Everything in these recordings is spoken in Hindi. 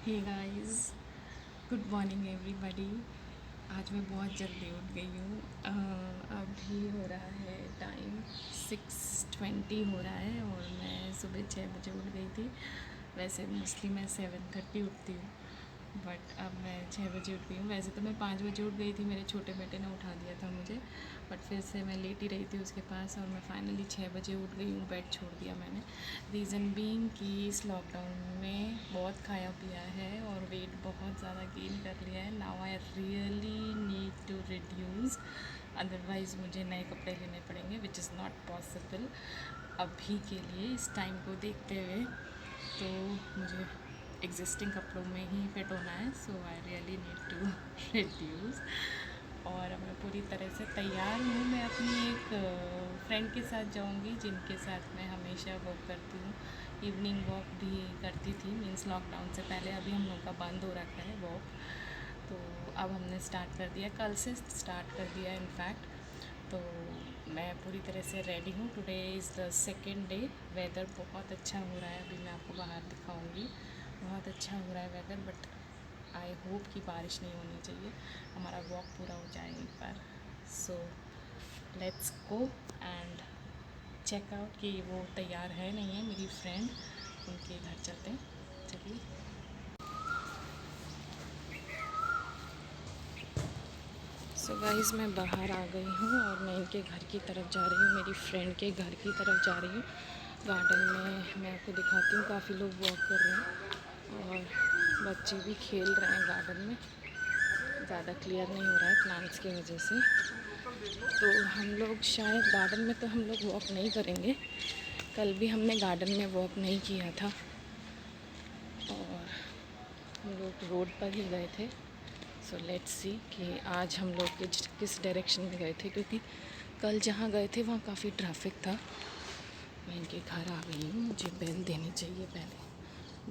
हे गाइस, गुड मॉर्निंग एवरीबॉडी। आज मैं बहुत जल्दी उठ गई हूँ। अभी हो रहा है टाइम 6:20 हो रहा है और मैं सुबह 6 बजे उठ गई थी। वैसे मोस्टली मैं 7:30 उठती हूँ, बट अब मैं 6 बजे उठ गई हूँ। वैसे तो मैं 5 बजे उठ गई थी, मेरे छोटे बेटे ने उठा दिया था मुझे, बट फिर से मैं लेट ही रही थी उसके पास और मैं फाइनली 6 बजे उठ गई हूँ। बेड छोड़ दिया मैंने। रीज़न बीइंग कि इस लॉकडाउन में बहुत खाया पिया है और वेट बहुत ज़्यादा गेन कर लिया है। Now I really need to reduce, otherwise मुझे नए कपड़े लेने पड़ेंगे, विच इज़ नॉट पॉसिबल अभी के लिए। इस टाइम को देखते हुए तो मुझे एग्जिस्टिंग कपड़ों में ही फिट होना है। So I really need to reduce. और मैं पूरी तरह से तैयार हूँ। मैं अपनी एक फ्रेंड के साथ जाऊँगी, जिनके साथ मैं हमेशा वॉक करती हूँ। इवनिंग वॉक भी करती थी, मीन्स लॉकडाउन से पहले। अभी हम लोग का बंद हो रखा है वॉक, तो अब हमने स्टार्ट कर दिया, कल से स्टार्ट कर दिया इनफैक्ट। तो मैं पूरी तरह से रेडी हूँ। Today is the second day. Weather बहुत अच्छा हो रहा है, अभी मैं आपको बाहर दिखाऊंगी। बहुत अच्छा हो रहा है वेदर, बट आई होप कि बारिश नहीं होनी चाहिए, हमारा वॉक पूरा हो जाए एक बार। So let's go and check out कि वो तैयार है नहीं है, मेरी फ्रेंड। उनके घर चलते हैं, चलिए। सो गाइस, मैं बाहर आ गई हूँ और मैं इनके घर की तरफ जा रही हूँ, मेरी फ्रेंड के घर की तरफ जा रही हूँ। गार्डन में मैं आपको दिखाती हूँ, काफ़ी लोग वॉक कर रहे हैं और बच्चे भी खेल रहे हैं गार्डन में। ज़्यादा क्लियर नहीं हो रहा है प्लांट्स की वजह से, तो हम लोग शायद गार्डन में तो हम लोग वॉक नहीं करेंगे। कल भी हमने गार्डन में वॉक नहीं किया था और हम लोग रोड पर ही गए थे। सो लेट्स सी कि आज हम लोग किस डायरेक्शन में गए थे, क्योंकि कल जहाँ गए थे वहाँ काफ़ी ट्रैफिक था। मैं इनके घर आ गई हूँ, मुझे बेल देनी चाहिए पहले,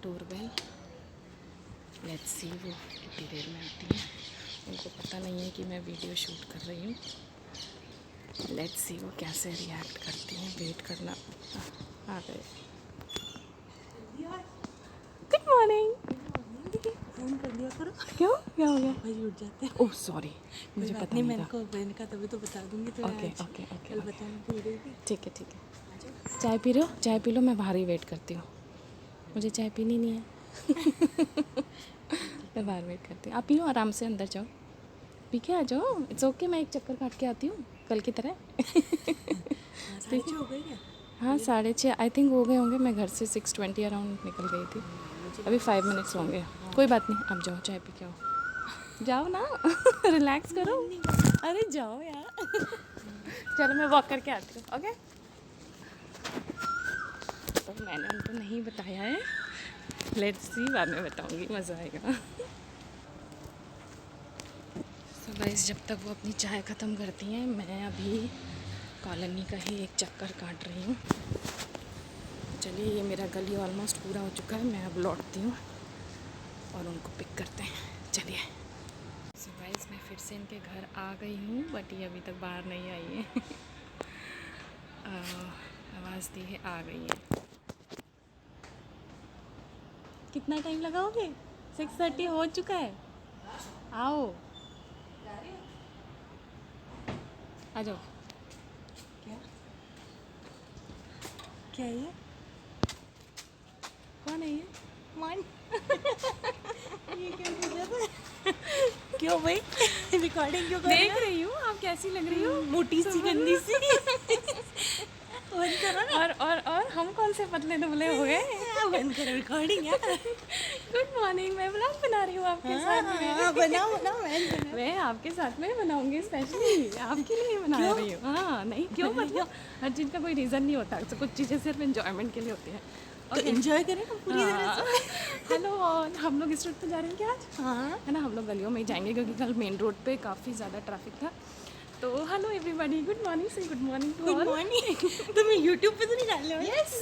डोर बेल। लेट्स सी वो कितनी देर में आती है। उनको पता नहीं है कि मैं वीडियो शूट कर रही हूँ। लेट्स सी वो कैसे रिएक्ट करती हैं। वेट करना। आ गए। Good morning. फ़ोन कर दिया करो। क्यों, क्या हो गया? भाई उठ जाते हैं। ओह सॉरी, मुझे पता नहीं था। मैंने कहा तभी तो बता दूंगी तो ओके आज ओके ओके कल ओके, बताना भूल गई थी। ठीक है ठीक है। चाय पी रहे हो? चाय पी लो, मैं बाहर ही वेट करती हूँ। मुझे चाय पीनी नहीं है। मैं बाहर वेट करती हूँ, आप पियो आराम से, अंदर जाओ, पी के आ जाओ। इट्स ओके, मैं एक चक्कर काट के आती हूँ कल की तरह। हाँ, साढ़े छः हो गई क्या? हाँ 6:30 आई थिंक हो गए होंगे। मैं घर से 6:20 अराउंड निकल गई थी। अभी 5 मिनट्स होंगे। कोई बात नहीं, आप जाओ चाय पी के आओ। जाओ ना। रिलैक्स करो। अरे जाओ यार। चलो मैं वॉक करके आती हूँ। ओके, तो मैंने उनको नहीं बताया है। लेट्स सी, बाद में बताऊँगी, मज़ा आएगा। सो गाइस, जब तक वो अपनी चाय ख़त्म करती हैं, मैं अभी कॉलोनी का ही एक चक्कर काट रही हूँ। चलिए, ये मेरा गली ऑलमोस्ट पूरा हो चुका है। मैं अब लौटती हूँ और उनको पिक करते हैं। चलिए। सो गाइस, मैं फिर से इनके घर आ गई हूँ, बट ये अभी तक बाहर नहीं आई है। आवाज़ दी है, आ गई है। कितना टाइम लगाओगे? 6:30 हो चुका है। आओ, आ जाओ। क्या क्या है ये? कौन है ये? मान ये क्या पूछा था? क्यों भाई? रिकॉर्डिंग क्यों कर रहे देख रही हूँ आप कैसी लग रही हो। हो? मोटी सी गंदी सी। बंद करो ना। और हम कौन से पतले दुबले हो गए? बंद करो रिकॉर्डिंग यार। गुड मॉर्निंग, मैं व्लॉग बना रही हूँ आपके साथ में। हाँ, बनाओ बनाओ, मैं मैं आपके साथ में बनाऊंगी, स्पेशली आपके लिए बना क्यों? रही हूँ। हाँ, नहीं क्यों, मतलब हर चीज़ का कोई रीज़न नहीं होता। तो कुछ चीज़ें सिर्फ एंजॉयमेंट के लिए होती हैं। तो एंजॉय करें ना पूरी तरह से। हेलो, और हम लोग इस रोड पे जा रहे हैं क्या आज? हाँ, है ना, हम लोग गलियों में ही जाएंगे, क्योंकि कल मेन रोड पे काफ़ी ज़्यादा ट्रैफिक था। तो हेलो एवरीबॉडी, गुड मॉर्निंग से good morning to good all. Morning. तो मैं यूट्यूब पे तो नहीं डाल रही हूँ। यस,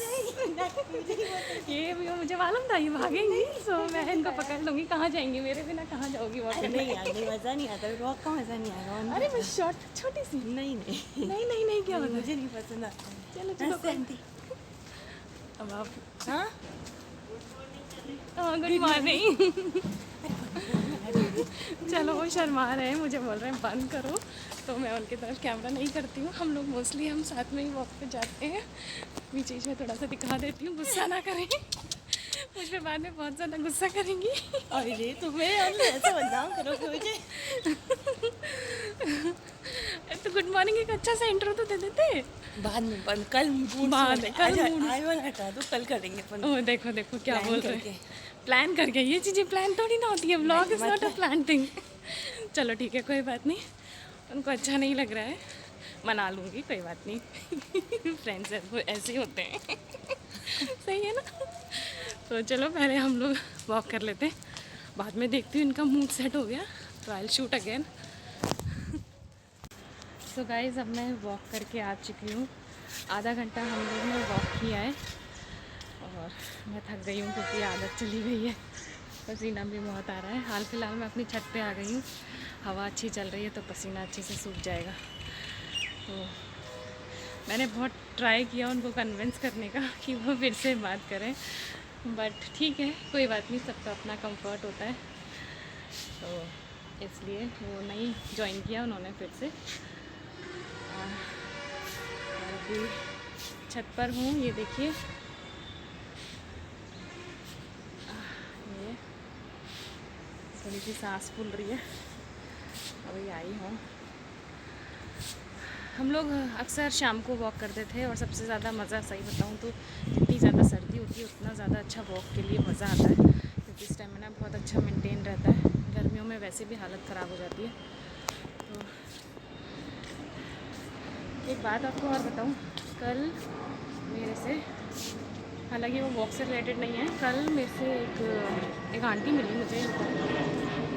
ये भी मुझे मालूम था ये भागेंगी, सो मैं इनको पकड़ लूँगी। कहाँ जाएंगी मेरे बिना, कहाँ जाओगी वॉक करने? नहीं यार, नहीं मज़ा नहीं आता, वॉक का मज़ा नहीं आएगा। अरे मैं शॉर्ट छोटी सी, नहीं नहीं नहीं नहीं नहीं, क्या होता है? मुझे नहीं पसंद आता। चलो चलो, हंसते आंटी। अब आप हाँ, हाँ गुड मॉर्निंग। चलो वो शर्मा रहे हैं, मुझे बोल रहे हैं बंद करो, तो मैं उनकी तरफ कैमरा नहीं करती हूँ। हम लोग मोस्टली हम साथ में ही वॉक पे जाते हैं। बीच बीच में थोड़ा सा दिखा देती हूँ, गुस्सा ना करें मुझ पर बाद में बहुत ज़्यादा गुस्सा करेंगी। अरे तुम्हें ऐसा बदनाम करोगे मुझे। तो गुड मॉर्निंग एक अच्छा सा इंट्रो तो दे देते। बाद में बंद, कल बाद में, कल आज वाला हटा दो, कल करेंगे अपन। ओह देखो देखो क्या Plan बोल रहे करके। हैं, प्लान करके। ये चीज़ें प्लान थोड़ी ना होती है, vlog is not a plan thing. चलो ठीक है, कोई बात नहीं, उनको अच्छा नहीं लग रहा है, मना लूँगी, कोई बात नहीं। फ्रेंड्स है वो ऐसे ही होते हैं। सही है ना। तो चलो पहले हम लोग वॉक कर लेते हैं, बाद में देखती हूँ इनका मूड सेट हो गया तो I will shoot again. So guys अब मैं वॉक करके आ चुकी हूँ। आधा घंटा हम लोग ने वॉक किया है और मैं थक गई हूँ क्योंकि आदत चली गई है, पसीना भी बहुत आ रहा है। हाल फिलहाल मैं अपनी छत पे आ गई हूँ, हवा अच्छी चल रही है तो पसीना अच्छे से सूख जाएगा। तो मैंने बहुत ट्राई किया उनको कन्विंस करने का कि वो फिर से बात करें, बट ठीक है कोई बात नहीं, सबका अपना कंफर्ट होता है, तो इसलिए वो नहीं ज्वाइन किया उन्होंने फिर से। और अभी छत पर हूँ, ये देखिए, ये थोड़ी सी सांस फूल रही है, अभी आई हूँ। हम लोग अक्सर शाम को वॉक करते थे और सबसे ज़्यादा मज़ा, सही बताऊँ तो जितनी ज़्यादा सर्दी होती है उतना ज़्यादा अच्छा वॉक के लिए मज़ा आता है, क्योंकि स्टेमिना बहुत अच्छा मेंटेन रहता है। गर्मियों में वैसे भी हालत ख़राब हो जाती है। तो एक बात आपको और बताऊँ, कल मेरे से, हालांकि वो वॉक से रिलेटेड नहीं है, कल मेरे से एक आंटी मिली मुझे।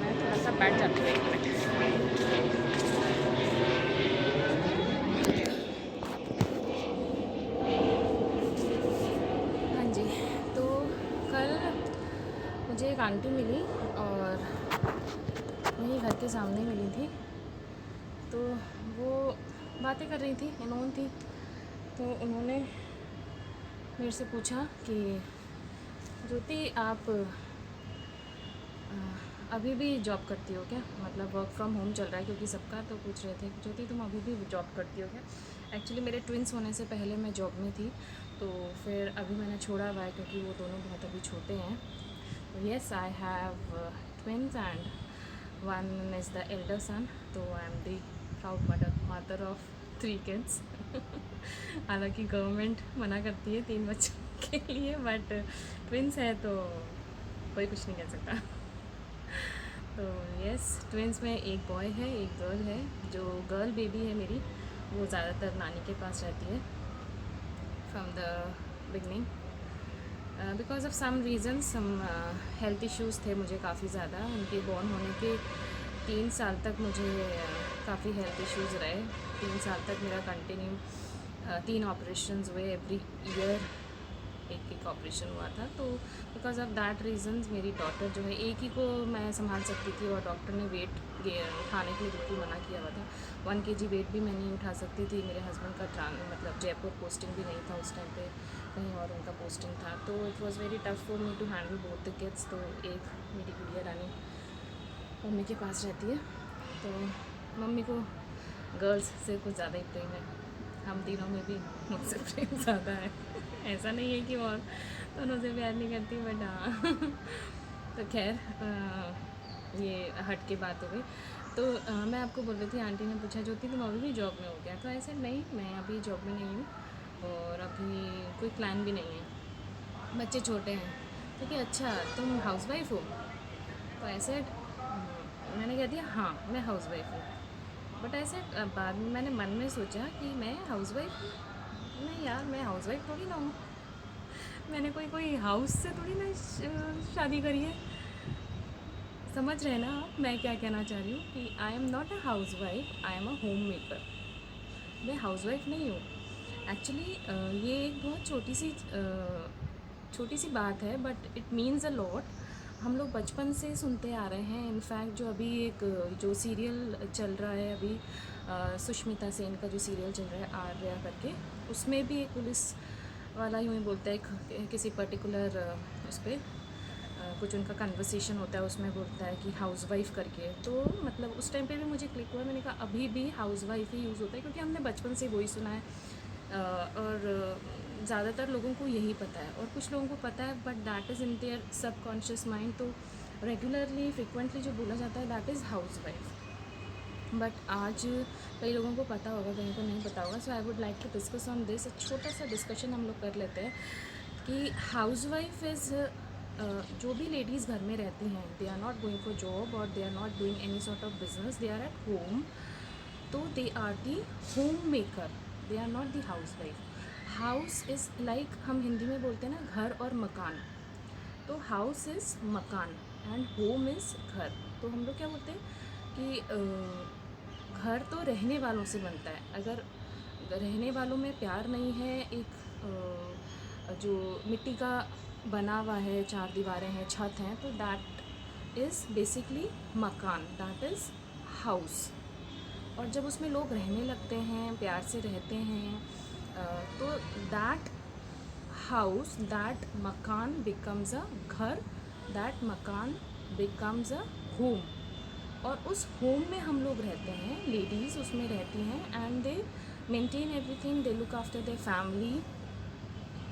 मैं थोड़ा सा बैठ जाती हूँ, एक मिनट। हाँ जी, तो कल मुझे एक आंटी मिली और मेरे घर के सामने ही मिली थी, तो वो बातें कर रही थी, अनोन थी। तो उन्होंने मेरे से पूछा कि ज्योति आप अभी भी जॉब करती हो क्या, मतलब वर्क फ्रॉम होम चल रहा है, क्योंकि सबका तो पूछ रहे थे ज्योति तुम अभी भी जॉब करती हो क्या। एक्चुअली मेरे ट्विंस होने से पहले मैं जॉब में थी, तो फिर अभी मैंने छोड़ा हुआ है क्योंकि वो दोनों बहुत अभी छोटे हैं। तो yes I have twins and one is the elder son, तो I am the proud mother of 3 kids. हालांकि गवर्नमेंट मना करती है 3 बच्चों के लिए, बट ट्विंस है तो कोई कुछ नहीं कह सकता। तो यस, ट्विंस में एक बॉय है एक गर्ल है। जो गर्ल बेबी है मेरी, वो ज़्यादातर नानी के पास रहती है from the beginning, because of some reason, some health issues थे मुझे काफ़ी ज़्यादा। उनके बॉर्न होने के 3 साल तक मुझे काफ़ी हेल्थ इश्यूज़ रहे। 3 साल तक मेरा कंटिन्यू 3 ऑपरेशंस हुए, एवरी ईयर एक ऑपरेशन हुआ था। तो बिकॉज ऑफ दैट रीज़न्स मेरी डॉटर जो है, एक ही को मैं संभाल सकती थी और डॉक्टर ने वेट उठाने के लिए बिल्कुल मना किया हुआ था। 1 kg वेट भी मैं नहीं उठा सकती थी। मेरे हस्बैंड का मतलब जयपुर पोस्टिंग भी नहीं था उस टाइम पे, कहीं और उनका पोस्टिंग था, तो it was very tough for me to handle both the kids. तो एक मेरी गुड़िया रानी मम्मी के पास रहती है, तो मम्मी को गर्ल्स से कुछ ज़्यादा ही प्रेम है। हम तीनों में भी मुझसे प्रेम ज़्यादा है। ऐसा नहीं है कि और दोनों से प्यार नहीं करती, बट हाँ। तो खैर ये हट के बात हो गई। तो मैं आपको बोल रही थी, आंटी ने पूछा ज्योति तुम अभी भी जॉब में हो क्या, तो ऐसे नहीं, मैं अभी जॉब में नहीं हूँ और अभी कोई प्लान भी नहीं है, बच्चे छोटे हैं। तो क्या अच्छा तुम हाउसवाइफ हो, तो ऐसे मैंने कह दिया हाँ मैं हाउसवाइफ हूँ। बट ऐसे बाद में मैंने मन में सोचा कि मैं हाउसवाइफ, नहीं यार मैं हाउसवाइफ थोड़ी ना हूँ, मैंने कोई हाउस से थोड़ी ना शादी करी है। समझ रहे ना आप मैं क्या कहना चाह रही हूँ, कि आई am not a house wife, I am a home maker. मैं हाउस वाइफ नहीं हूँ एक्चुअली। ये एक बहुत छोटी सी बात है, but it means a lot. हम लोग बचपन से सुनते आ रहे हैं। इनफैक्ट जो अभी एक जो सीरियल चल रहा है अभी, सुष्मिता सेन का जो सीरियल चल रहा है आर्या करके, उसमें भी एक पुलिस वाला यूँ ही बोलता है किसी पर्टिकुलर उस पर कुछ उनका कन्वर्सेशन होता है, उसमें बोलता है कि हाउस वाइफ करके। तो मतलब उस टाइम पे भी मुझे क्लिक हुआ, मैंने कहा अभी भी हाउस वाइफ ही यूज़ होता है, क्योंकि हमने बचपन से वही सुना है। और ज़्यादातर लोगों को यही पता है, और कुछ लोगों को पता है but that is in their subconscious mind. तो रेगुलरली फ्रिक्वेंटली जो बोला जाता है that is house wife. But आज कई लोगों को पता होगा, कहीं को नहीं पता होगा। So I would like to discuss on this. छोटा सा डिस्कशन हम लोग कर लेते हैं कि हाउस वाइफ इज़, जो भी लेडीज़ घर में रहती हैं, they are not going for job और they are not doing any sort of business, they are at home. तो they are the home maker, they are not the house wife. House is like, हम हिंदी में बोलते हैं ना घर और मकान। तो हाउस इज़ मकान एंड होम इज़ घर। तो हम लोग क्या बोलते हैं कि घर तो रहने वालों से बनता है। अगर रहने वालों में प्यार नहीं है, जो मिट्टी का बना हुआ है, चार दीवारें हैं, छत हैं, तो दैट इज़ बेसिकली मकान, दैट इज़ हाउस। और जब उसमें लोग रहने लगते हैं, प्यार से रहते हैं, तो दैट हाउस, दैट मकान बिकम्स अ घर, दैट मकान बिकम्स अ होम। और उस होम में हम लोग रहते हैं, लेडीज़ उसमें रहती हैं, and they maintain everything, they look after their family.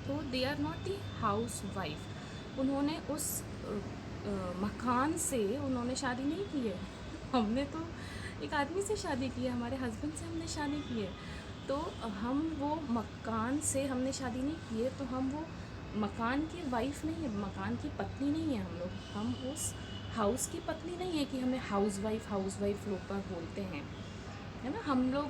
तो they are not the house wife. उन्होंने उस मकान से उन्होंने शादी नहीं की है। हमने तो एक आदमी से शादी की है, हमारे हस्बैंड से हमने शादी की है। तो हम वो मकान से हमने शादी नहीं की है, तो हम वो मकान की वाइफ नहीं है, मकान की पत्नी नहीं है हम लोग। हम उस हाउस की पत्नी नहीं है कि हमें हाउस वाइफ लोग पर बोलते हैं, है ना। हम लोग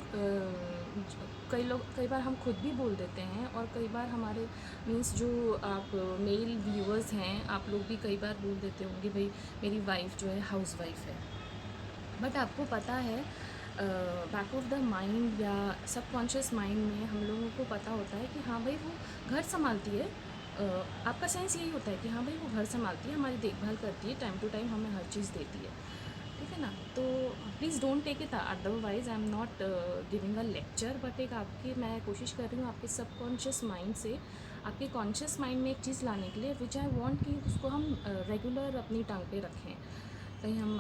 कई बार हम खुद भी बोल देते हैं, और कई बार हमारे मीन्स जो आप मेल व्यूअर्स हैं, आप लोग भी कई बार बोल देते होंगे भाई मेरी वाइफ जो है हाउस वाइफ है। बट आपको पता है बैक ऑफ द माइंड या सबकॉन्शियस माइंड में हम लोगों को पता होता है कि हाँ भाई वो घर संभालती है। आपका सेंस यही होता है कि हाँ भाई वो घर संभालती है, हमारी देखभाल करती है, टाइम टू टाइम हमें हर चीज़ देती है, ठीक है ना। तो please don't take it otherwise, I am not giving a lecture, but एक आपकी मैं कोशिश कर रही हूँ आपके सबकॉन्शियस माइंड से आपके कॉन्शियस माइंड में एक चीज़ लाने के लिए, विच आई वांट कि उसको हम रेगुलर अपनी टंग पे रखें। कहीं हम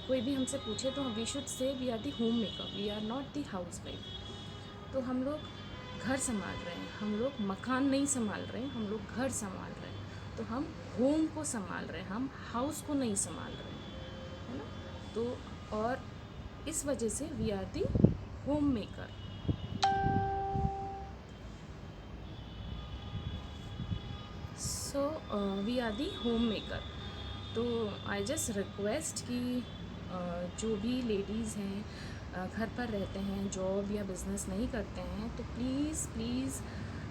कोई भी हमसे पूछे तो we should say we are the home maker, we are not the house wife. तो हम लोग घर संभाल रहे हैं, हम लोग मकान नहीं संभाल रहे हैं, हम लोग घर संभाल रहे हैं। तो हम होम को संभाल रहे हैं, हम हाउस को नहीं संभाल रहे हैं, है ना। तो और इस वजह से we are the home maker. So we are the home maker. तो आई जस्ट रिक्वेस्ट कि जो भी लेडीज़ हैं घर पर रहते हैं, जॉब या बिज़नेस नहीं करते हैं, तो प्लीज़ प्लीज़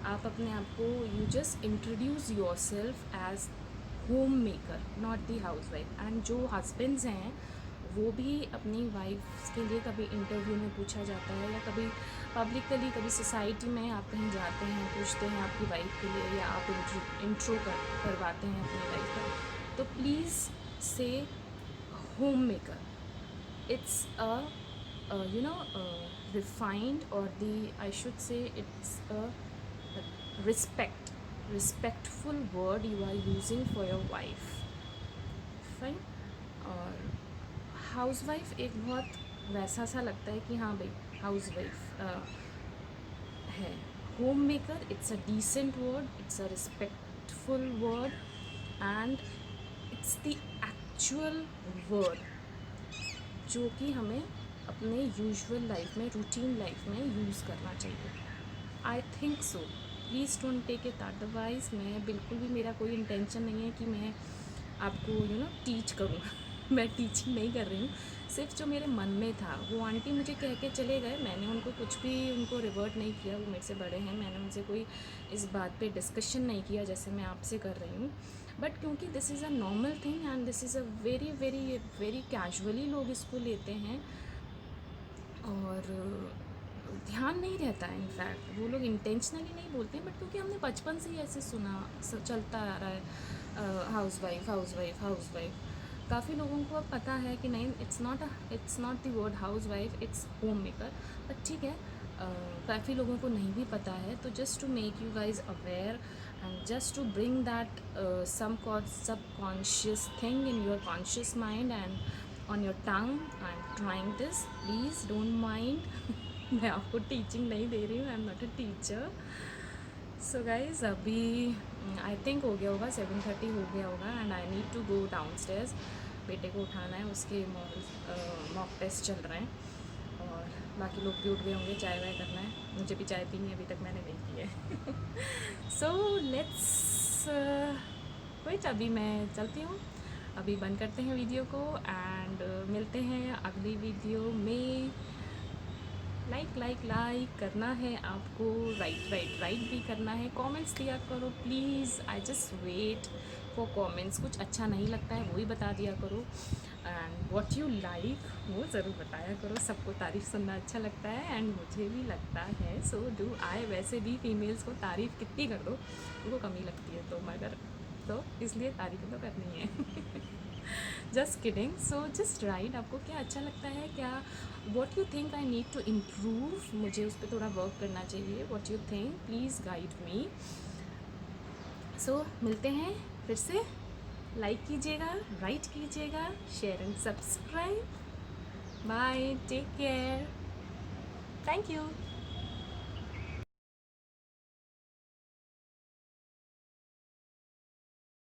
आप अपने आप को you just introduce your self age home maker, not the house wife. And जो हस्बैंड्स हैं वो भी अपनी वाइफ्स के लिए कभी इंटरव्यू में पूछा जाता है, या कभी पब्लिकली, कभी सोसाइटी में आप कहीं जाते हैं, पूछते हैं आपकी वाइफ के लिए, या आप इंट्रो करवाते हैं अपनी वाइफ का, तो प्लीज़ से home maker. it's refined, or the I should say it's a respectful word you are using for your wife, fine। और हाउस वाइफ एक बहुत वैसा सा लगता है कि हाँ भाई हाउस वाइफ है। Home maker, it's a decent word, it's a respectful word, and it's the actual word जो कि हमें अपने यूजुअल लाइफ में, रूटीन लाइफ में यूज़ करना चाहिए। I think so, please don't take it otherwise. मैं बिल्कुल भी, मेरा कोई इंटेंशन नहीं है कि मैं आपको टीच करूँ मैं टीचिंग नहीं कर रही हूँ, सिर्फ जो मेरे मन में था। वो आंटी मुझे कह के चले गए, मैंने उनको कुछ भी उनको रिवर्ट नहीं किया, वो मेरे से बड़े हैं, मैंने उनसे कोई इस बात पे डिस्कशन नहीं किया जैसे मैं आपसे कर रही हूँ। बट क्योंकि this is a normal thing and this is a very very very casually लोग इसको लेते हैं, और ध्यान नहीं रहता है। इनफैक्ट वो लोग इंटेंशनली नहीं बोलते हैं, बट क्योंकि हमने बचपन से ही ऐसे सुना, चलता आ रहा है house wife house wife house wife. काफ़ी लोगों को अब पता है कि नहीं, it's not the word house wife, its home maker. But ठीक है, काफ़ी लोगों को नहीं भी पता है, तो just to make you guys aware and just to bring that subconscious thing in your conscious mind and on your tongue. I'm trying this, please don't mind. मैं आपको टीचिंग नहीं दे रही हूँ, आई am not a teacher. So guys अभी आई थिंक हो गया होगा 7:30 हो गया होगा and I need to go down stairs. बेटे को उठाना है, उसके मॉक टेस्ट चल रहे हैं और बाकी लोग भी उठ गए होंगे. चाय वाय करना है, मुझे भी चाय पीनी है, अभी तक मैंने नहीं पी है. सो लेट्स वेट, अभी मैं चलती हूँ. अभी बंद करते हैं वीडियो को एंड मिलते हैं अगली वीडियो में. लाइक करना है आपको, राइट भी करना है. कमेंट्स दिया करो please. I just wait for comments. कुछ अच्छा नहीं लगता है वो ही बता दिया करो. एंड व्हाट यू लाइक वो ज़रूर बताया करो. सबको तारीफ़ सुनना अच्छा लगता है एंड मुझे भी लगता है. So do I. वैसे भी फीमेल्स को तारीफ़ कितनी कर दो उनको कमी लगती है, तो मगर तो इसलिए तारीफ़ तो करनी है. Just kidding. So just write. आपको क्या अच्छा लगता है, क्या what you think I need to improve, मुझे उस पर थोड़ा वर्क करना चाहिए. What you think, please guide me. सो मिलते हैं फिर से. लाइक कीजिएगा, राइट कीजिएगा, share and subscribe. Bye, take care, thank you.